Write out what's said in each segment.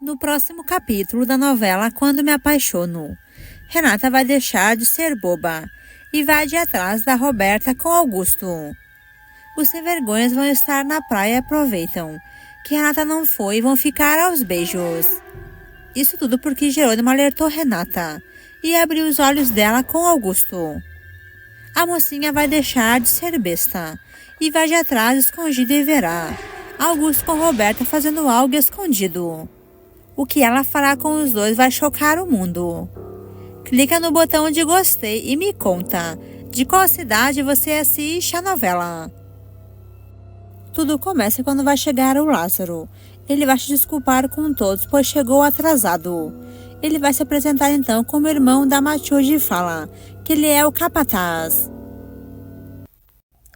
No próximo capítulo da novela Quando Me Apaixono, Renata vai deixar de ser boba e vai de atrás da Roberta com Augusto. Os sem-vergonhas vão estar na praia e aproveitam que Renata não foi e vão ficar aos beijos. Isso tudo porque Jerônimo alertou Renata e abriu os olhos dela com Augusto. A mocinha vai deixar de ser besta e vai de atrás escondida e verá Augusto com Roberta fazendo algo escondido. O que ela fará com os dois vai chocar o mundo. Clica no botão de gostei e me conta de qual cidade você assiste a novela. Tudo começa quando vai chegar o Lázaro. Ele vai se desculpar com todos, pois chegou atrasado. Ele vai se apresentar então como irmão da Matilde e fala que ele é o capataz.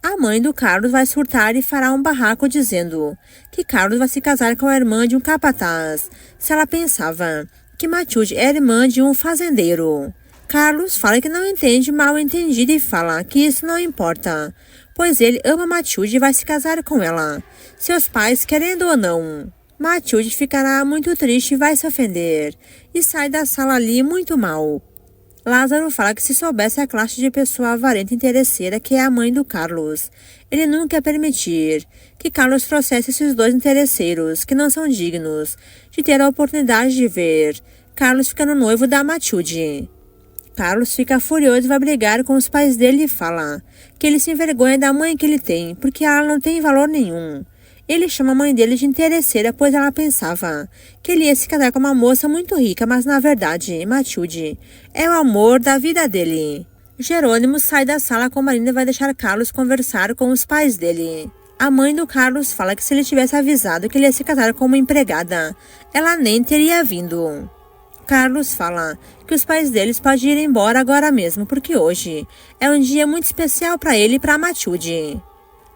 A mãe do Carlos vai surtar e fará um barraco dizendo que Carlos vai se casar com a irmã de um capataz, se ela pensava que Matilde era irmã de um fazendeiro. Carlos fala que não entende mal entendido e fala que isso não importa, pois ele ama Matilde e vai se casar com ela, seus pais querendo ou não. Matilde ficará muito triste e vai se ofender, e sai da sala ali muito mal. Lázaro fala que se soubesse a classe de pessoa avarenta e interesseira que é a mãe do Carlos, ele nunca ia permitir que Carlos trouxesse esses dois interesseiros, que não são dignos de ter a oportunidade de ver Carlos ficando noivo da Matilde. Carlos fica furioso e vai brigar com os pais dele e fala que ele se envergonha da mãe que ele tem, porque ela não tem valor nenhum. Ele chama a mãe dele de interesseira, pois ela pensava que ele ia se casar com uma moça muito rica, mas na verdade, Matilde é o amor da vida dele. Jerônimo sai da sala com Marina e vai deixar Carlos conversar com os pais dele. A mãe do Carlos fala que se ele tivesse avisado que ele ia se casar com uma empregada, ela nem teria vindo. Carlos fala que os pais deles podem ir embora agora mesmo, porque hoje é um dia muito especial para ele e para Matilde.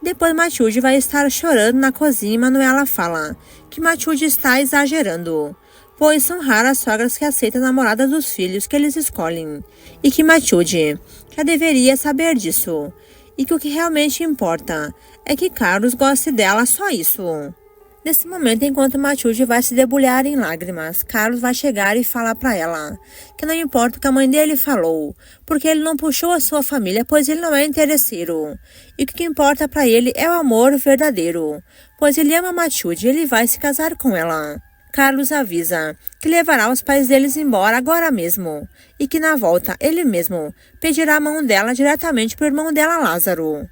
Depois Matilde vai estar chorando na cozinha e Manuela fala que Matilde está exagerando, pois são raras sogras que aceitam a namorada dos filhos que eles escolhem, e que Matilde já deveria saber disso, e que o que realmente importa é que Carlos goste dela, só isso. Nesse momento, enquanto Matilde vai se debulhar em lágrimas, Carlos vai chegar e falar para ela que não importa o que a mãe dele falou, porque ele não puxou a sua família, pois ele não é interesseiro. E que o que importa para ele é o amor verdadeiro, pois ele ama Matilde e ele vai se casar com ela. Carlos avisa que levará os pais deles embora agora mesmo, e que na volta ele mesmo pedirá a mão dela diretamente para o irmão dela, Lázaro.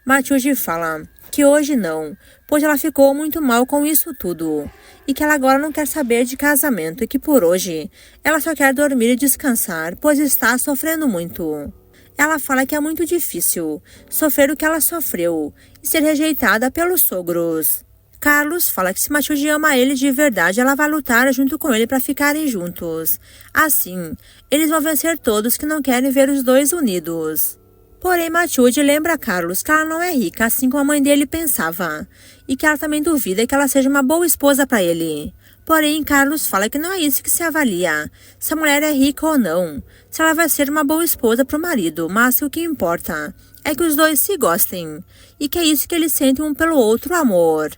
Matilde fala que hoje não, pois ela ficou muito mal com isso tudo, e que ela agora não quer saber de casamento e que por hoje ela só quer dormir e descansar, pois está sofrendo muito. Ela fala que é muito difícil sofrer o que ela sofreu e ser rejeitada pelos sogros. Carlos fala que se Matilde ama ele de verdade, ela vai lutar junto com ele para ficarem juntos. Assim, eles vão vencer todos que não querem ver os dois unidos. Porém, Matilde lembra a Carlos que ela não é rica, assim como a mãe dele pensava, e que ela também duvida que ela seja uma boa esposa para ele. Porém, Carlos fala que não é isso que se avalia, se a mulher é rica ou não, se ela vai ser uma boa esposa para o marido, mas que o que importa é que os dois se gostem, e que é isso que eles sentem um pelo outro, amor.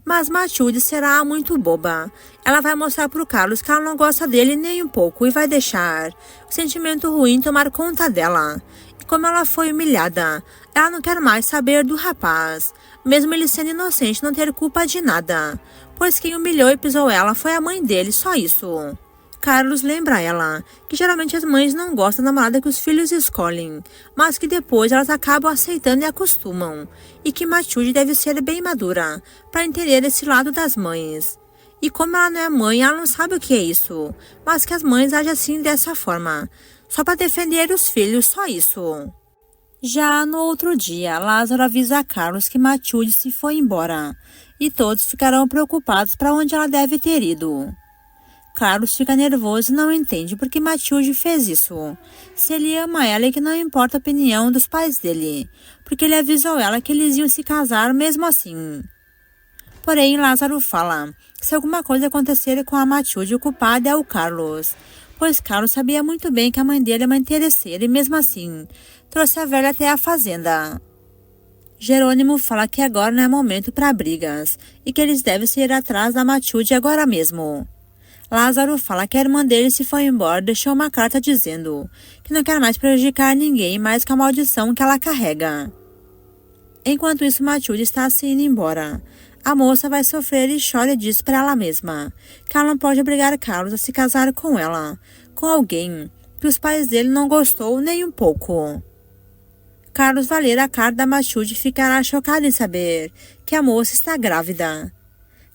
Mas Matilde será muito boba. Ela vai mostrar para o Carlos que ela não gosta dele nem um pouco e vai deixar o sentimento ruim tomar conta dela. Como ela foi humilhada, ela não quer mais saber do rapaz, mesmo ele sendo inocente e não ter culpa de nada, pois quem humilhou e pisou ela foi a mãe dele, só isso. Carlos lembra ela que geralmente as mães não gostam da namorada que os filhos escolhem, mas que depois elas acabam aceitando e acostumam, e que Matilde deve ser bem madura para entender esse lado das mães. E como ela não é mãe, ela não sabe o que é isso, mas que as mães agem assim dessa forma, só para defender os filhos, só isso. Já no outro dia, Lázaro avisa a Carlos que Matilde se foi embora, e todos ficarão preocupados para onde ela deve ter ido. Carlos fica nervoso e não entende por que Matilde fez isso. Se ele ama ela e que não importa a opinião dos pais dele, porque ele avisou ela que eles iam se casar mesmo assim. Porém, Lázaro fala que se alguma coisa acontecer com a Matilde, o culpado é o Carlos, pois Carlos sabia muito bem que a mãe dele é uma interesseira e mesmo assim trouxe a velha até a fazenda. Jerônimo fala que agora não é momento para brigas e que eles devem ir atrás da Matilde agora mesmo. Lázaro fala que a irmã dele se foi embora e deixou uma carta dizendo que não quer mais prejudicar ninguém mais com a maldição que ela carrega. Enquanto isso, Matilde está se indo embora. A moça vai sofrer e chora e diz para ela mesma que ela não pode obrigar Carlos a se casar com ela, com alguém que os pais dele não gostou nem um pouco. Carlos vai ler a carta da Matilde e ficará chocado em saber que a moça está grávida.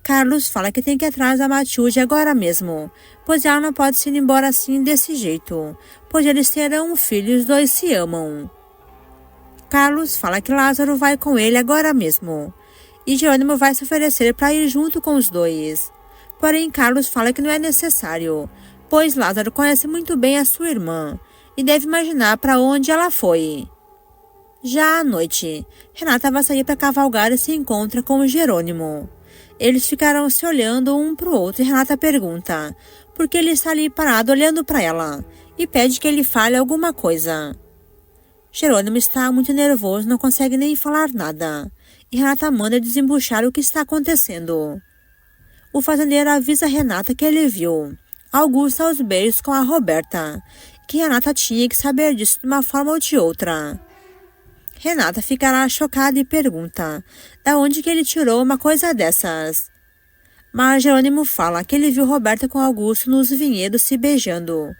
Carlos fala que tem que ir atrás da Matilde agora mesmo, pois ela não pode se ir embora assim desse jeito, pois eles terão um filho e os dois se amam. Carlos fala que Lázaro vai com ele agora mesmo, e Jerônimo vai se oferecer para ir junto com os dois. Porém, Carlos fala que não é necessário, pois Lázaro conhece muito bem a sua irmã e deve imaginar para onde ela foi. Já à noite, Renata vai sair para cavalgar e se encontra com Jerônimo. Eles ficarão se olhando um para o outro e Renata pergunta por que ele está ali parado olhando para ela e pede que ele fale alguma coisa. Jerônimo está muito nervoso, não consegue nem falar nada, e Renata manda desembuchar o que está acontecendo. O fazendeiro avisa Renata que ele viu Augusto aos beijos com a Roberta, que Renata tinha que saber disso de uma forma ou de outra. Renata ficará chocada e pergunta da onde que ele tirou uma coisa dessas. Mas Jerônimo fala que ele viu Roberta com Augusto nos vinhedos se beijando,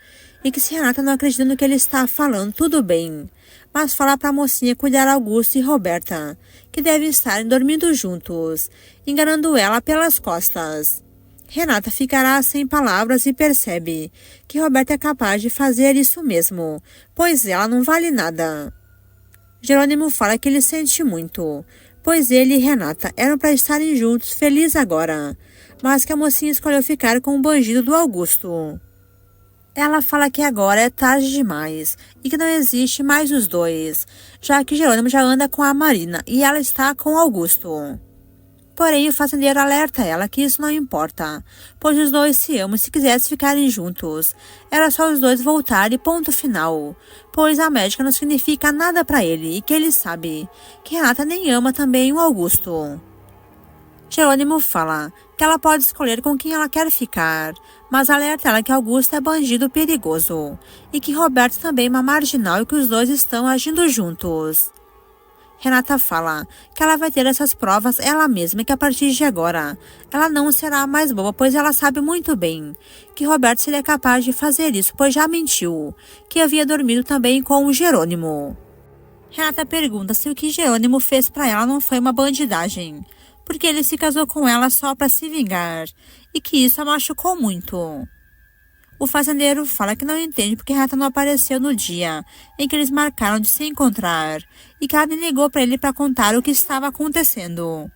e que se Renata não acredita no que ele está falando, tudo bem, mas fala para a mocinha cuidar Augusto e Roberta, que devem estar dormindo juntos, enganando ela pelas costas. Renata ficará sem palavras e percebe que Roberta é capaz de fazer isso mesmo, pois ela não vale nada. Jerônimo fala que ele sente muito, pois ele e Renata eram para estarem juntos felizes agora, mas que a mocinha escolheu ficar com o bandido do Augusto. Ela fala que agora é tarde demais e que não existe mais os dois, já que Jerônimo já anda com a Marina e ela está com Augusto. Porém, o fazendeiro alerta ela que isso não importa, pois os dois se amam e se quisessem ficarem juntos, era só os dois voltarem, ponto final, pois a médica não significa nada para ele e que ele sabe que Renata nem ama também o Augusto. Jerônimo fala que ela pode escolher com quem ela quer ficar, mas alerta ela que Augusto é bandido perigoso e que Roberto também é uma marginal e que os dois estão agindo juntos. Renata fala que ela vai ter essas provas ela mesma e que a partir de agora ela não será mais boba, pois ela sabe muito bem que Roberto seria capaz de fazer isso, pois já mentiu que havia dormido também com o Jerônimo. Renata pergunta se o que Jerônimo fez para ela não foi uma bandidagem, porque ele se casou com ela só para se vingar e que isso a machucou muito. O fazendeiro fala que não entende porque Renata não apareceu no dia em que eles marcaram de se encontrar e que ela nem ligou para ele para contar o que estava acontecendo.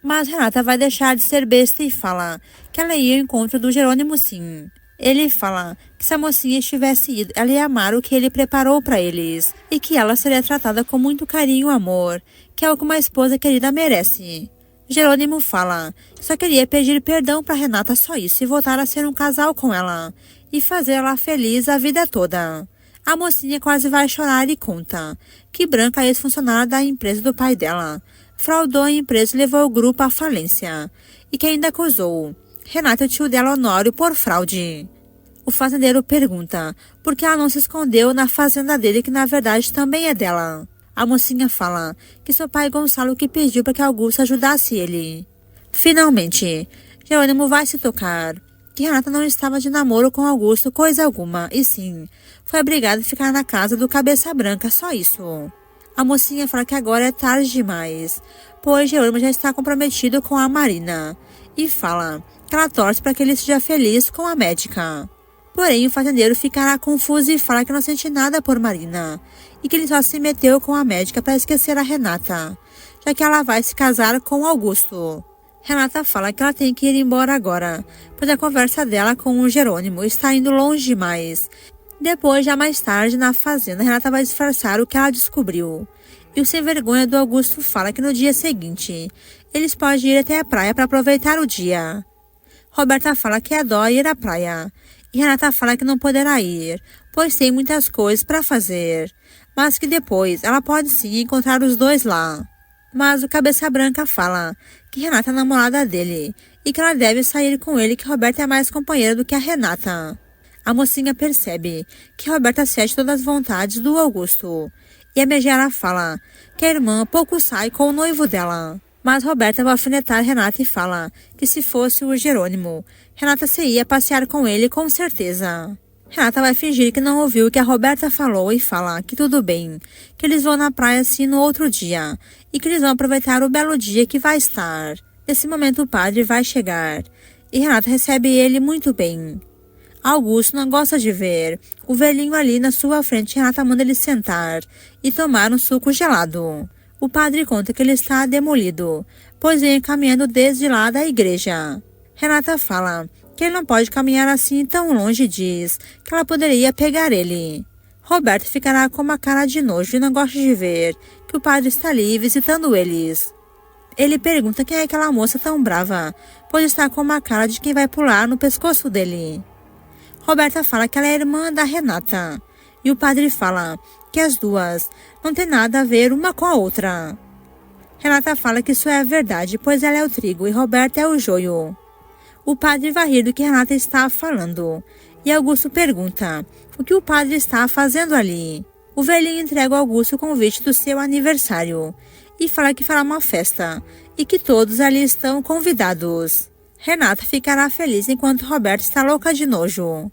Mas Renata vai deixar de ser besta e fala que ela ia ao encontro do Jerônimo sim. Ele fala que se a mocinha estivesse ido, ela ia amar o que ele preparou para eles e que ela seria tratada com muito carinho e amor, que é o que uma esposa querida merece. Jerônimo fala que só queria pedir perdão para Renata, só isso, e voltar a ser um casal com ela e fazer ela feliz a vida toda. A mocinha quase vai chorar e conta que Branca, ex-funcionária da empresa do pai dela, fraudou a empresa e levou o grupo à falência, e que ainda acusou Renata e o tio dela, Honório, por fraude. O fazendeiro pergunta por que ela não se escondeu na fazenda dele, que na verdade também é dela. A mocinha fala que seu pai Gonçalo que pediu para que Augusto ajudasse ele. Finalmente, Jerônimo vai se tocar que Renata não estava de namoro com Augusto coisa alguma, e sim, foi obrigada a ficar na casa do Cabeça Branca, só isso. A mocinha fala que agora é tarde demais, pois Jerônimo já está comprometido com a Marina, e fala que ela torce para que ele seja feliz com a médica. Porém, o fazendeiro ficará confuso e fala que não sente nada por Marina, e que ele só se meteu com a médica para esquecer a Renata, já que ela vai se casar com Augusto. Renata fala que ela tem que ir embora agora, pois a conversa dela com o Jerônimo está indo longe demais. Depois, já mais tarde, na fazenda, Renata vai disfarçar o que ela descobriu. E o sem vergonha do Augusto fala que no dia seguinte, eles podem ir até a praia para aproveitar o dia. Roberta fala que é dó ir à praia, e Renata fala que não poderá ir, pois tem muitas coisas para fazer, mas que depois ela pode sim encontrar os dois lá. Mas o Cabeça Branca fala que Renata é namorada dele e que ela deve sair com ele, que Roberta é mais companheira do que a Renata. A mocinha percebe que Roberta cede todas as vontades do Augusto, e a megera fala que a irmã pouco sai com o noivo dela. Mas Roberta vai alfinetar Renata e fala que se fosse o Jerônimo, Renata se ia passear com ele com certeza. Renata vai fingir que não ouviu o que a Roberta falou e fala que tudo bem, que eles vão na praia assim no outro dia, e que eles vão aproveitar o belo dia que vai estar. Nesse momento o padre vai chegar, e Renata recebe ele muito bem. Augusto não gosta de ver o velhinho ali na sua frente. Renata manda ele sentar e tomar um suco gelado. O padre conta que ele está demolido, pois vem caminhando desde lá da igreja. Renata fala que ele não pode caminhar assim tão longe e diz que ela poderia pegar ele. Roberto ficará com uma cara de nojo e não gosta de ver que o padre está ali visitando eles. Ele pergunta quem é aquela moça tão brava, pois está com uma cara de quem vai pular no pescoço dele. Roberta fala que ela é irmã da Renata, e o padre fala que as duas não têm nada a ver uma com a outra. Renata fala que isso é verdade, pois ela é o trigo e Roberta é o joio. O padre vai rir do que Renata está falando, e Augusto pergunta o que o padre está fazendo ali. O velhinho entrega ao Augusto o convite do seu aniversário, e fala que fará uma festa, e que todos ali estão convidados. Renata ficará feliz enquanto Roberta está louca de nojo.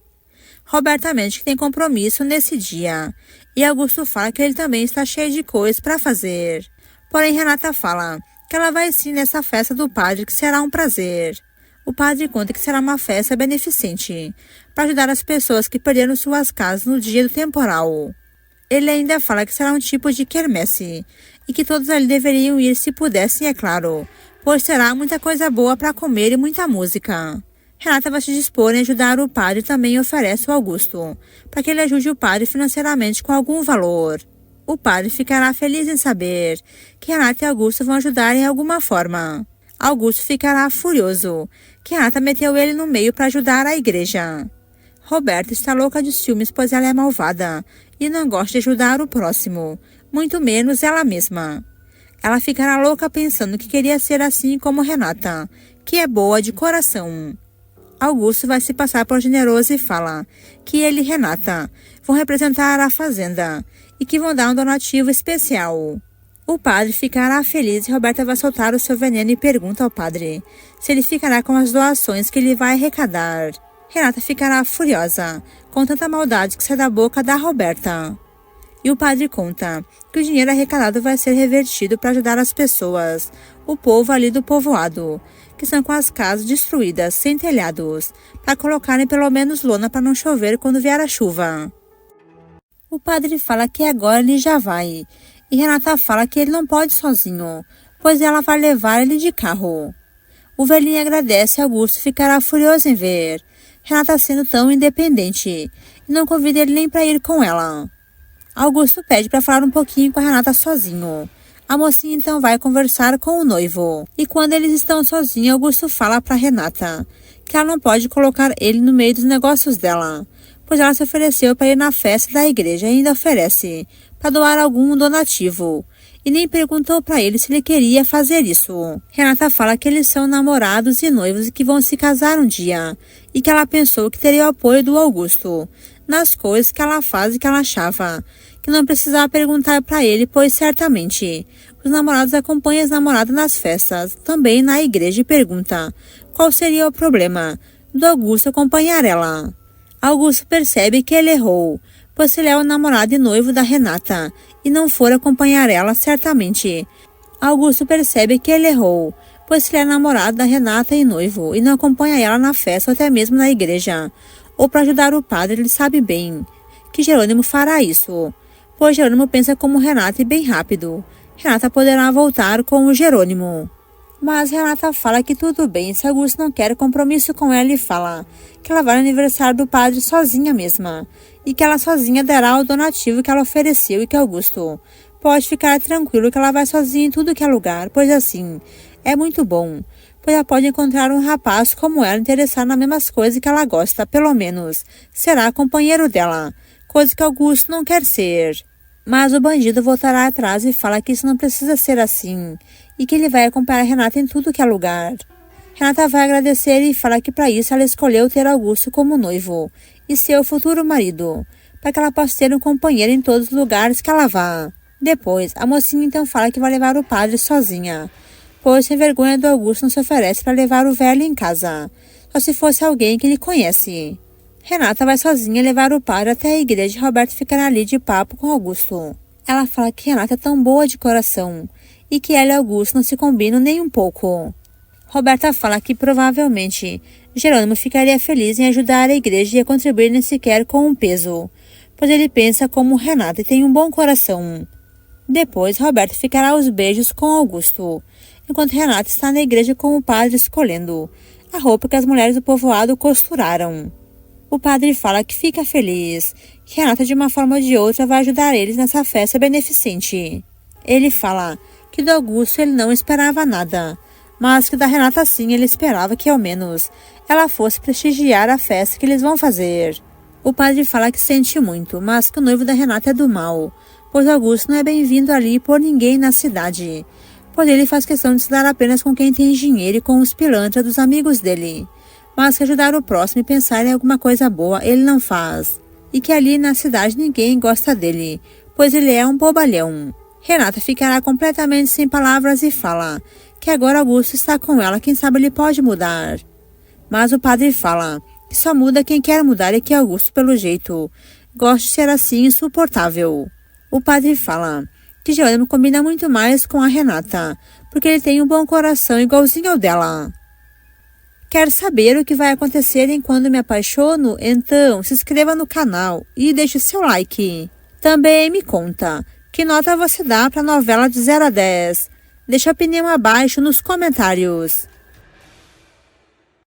Roberta mente que tem compromisso nesse dia, e Augusto fala que ele também está cheio de coisas para fazer. Porém, Renata fala que ela vai sim nessa festa do padre, que será um prazer. O padre conta que será uma festa beneficente, para ajudar as pessoas que perderam suas casas no dia do temporal. Ele ainda fala que será um tipo de quermesse, e que todos ali deveriam ir se pudessem, é claro, pois terá muita coisa boa para comer e muita música. Renata vai se dispor em ajudar o padre e também oferece ao Augusto, para que ele ajude o padre financeiramente com algum valor. O padre ficará feliz em saber que Renata e Augusto vão ajudar em alguma forma. Augusto ficará furioso que Renata meteu ele no meio para ajudar a igreja. Roberta está louca de ciúmes, pois ela é malvada e não gosta de ajudar o próximo, muito menos ela mesma. Ela ficará louca pensando que queria ser assim como Renata, que é boa de coração. Augusto vai se passar por generoso e fala que ele e Renata vão representar a fazenda e que vão dar um donativo especial. O padre ficará feliz e Roberta vai soltar o seu veneno e pergunta ao padre se ele ficará com as doações que ele vai arrecadar. Renata ficará furiosa com tanta maldade que sai da boca da Roberta. E o padre conta que o dinheiro arrecadado vai ser revertido para ajudar as pessoas, o povo ali do povoado, que estão com as casas destruídas, sem telhados, para colocarem pelo menos lona para não chover quando vier a chuva. O padre fala que agora ele já vai, e Renata fala que ele não pode sozinho, pois ela vai levar ele de carro. O velhinho agradece e Augusto ficará furioso em ver Renata sendo tão independente, e não convida ele nem para ir com ela. Augusto pede para falar um pouquinho com a Renata sozinho. A mocinha então vai conversar com o noivo. E quando eles estão sozinhos, Augusto fala para Renata que ela não pode colocar ele no meio dos negócios dela, pois ela se ofereceu para ir na festa da igreja e ainda oferece para doar algum donativo. E nem perguntou para ele se ele queria fazer isso. Renata fala que eles são namorados e noivos e que vão se casar um dia, e que ela pensou que teria o apoio do Augusto nas coisas que ela faz e que ela achava que não precisava perguntar para ele, pois certamente os namorados acompanham as namoradas nas festas, também na igreja, e pergunta qual seria o problema do Augusto acompanhar ela. Augusto percebe que ele errou, pois se ele é o namorado e noivo da Renata e não for acompanhar ela, certamente Augusto percebe que ele errou, pois se ele é namorado da Renata e noivo e não acompanha ela na festa ou até mesmo na igreja, ou para ajudar o padre, ele sabe bem que Jerônimo fará isso, pois Jerônimo pensa como Renata e bem rápido. Renata poderá voltar com o Jerônimo. Mas Renata fala que tudo bem se Augusto não quer compromisso com ela e fala que ela vai no aniversário do padre sozinha mesma e que ela sozinha dará o donativo que ela ofereceu e que Augusto pode ficar tranquilo que ela vai sozinha em tudo que é lugar, pois assim é muito bom, pois ela pode encontrar um rapaz como ela interessado nas mesmas coisas que ela gosta, pelo menos será companheiro dela, coisa que Augusto não quer ser. Mas o bandido voltará atrás e fala que isso não precisa ser assim, e que ele vai acompanhar Renata em tudo que é lugar. Renata vai agradecer e fala que para isso ela escolheu ter Augusto como noivo e seu futuro marido, para que ela possa ter um companheiro em todos os lugares que ela vá. Depois, a mocinha então fala que vai levar o padre sozinha, pois sem vergonha do Augusto não se oferece para levar o velho em casa, só se fosse alguém que ele conhece. Renata vai sozinha levar o padre até a igreja e Roberto ficará ali de papo com Augusto. Ela fala que Renata é tão boa de coração e que ela e Augusto não se combinam nem um pouco. Roberta fala que provavelmente Jerônimo ficaria feliz em ajudar a igreja e a contribuir nem sequer com um peso, pois ele pensa como Renata e tem um bom coração. Depois, Roberto ficará aos beijos com Augusto, enquanto Renata está na igreja com o padre escolhendo a roupa que as mulheres do povoado costuraram. O padre fala que fica feliz, que Renata de uma forma ou de outra vai ajudar eles nessa festa beneficente. Ele fala que do Augusto ele não esperava nada, mas que da Renata sim ele esperava que ao menos ela fosse prestigiar a festa que eles vão fazer. O padre fala que sente muito, mas que o noivo da Renata é do mal, pois Augusto não é bem-vindo ali por ninguém na cidade, pois ele faz questão de se dar apenas com quem tem dinheiro e com os pilantras dos amigos dele, mas que ajudar o próximo e pensar em alguma coisa boa ele não faz, e que ali na cidade ninguém gosta dele, pois ele é um bobalhão. Renata ficará completamente sem palavras e fala que agora Augusto está com ela, quem sabe ele pode mudar. Mas o padre fala que só muda quem quer mudar e que Augusto, pelo jeito, gosta de ser assim insuportável. O padre fala que Jerônimo combina muito mais com a Renata, porque ele tem um bom coração igualzinho ao dela. Quer saber o que vai acontecer em Quando Me Apaixono? Então se inscreva no canal e deixe o seu like. Também me conta, que nota você dá para a novela de 0 a 10? Deixa a opinião abaixo nos comentários.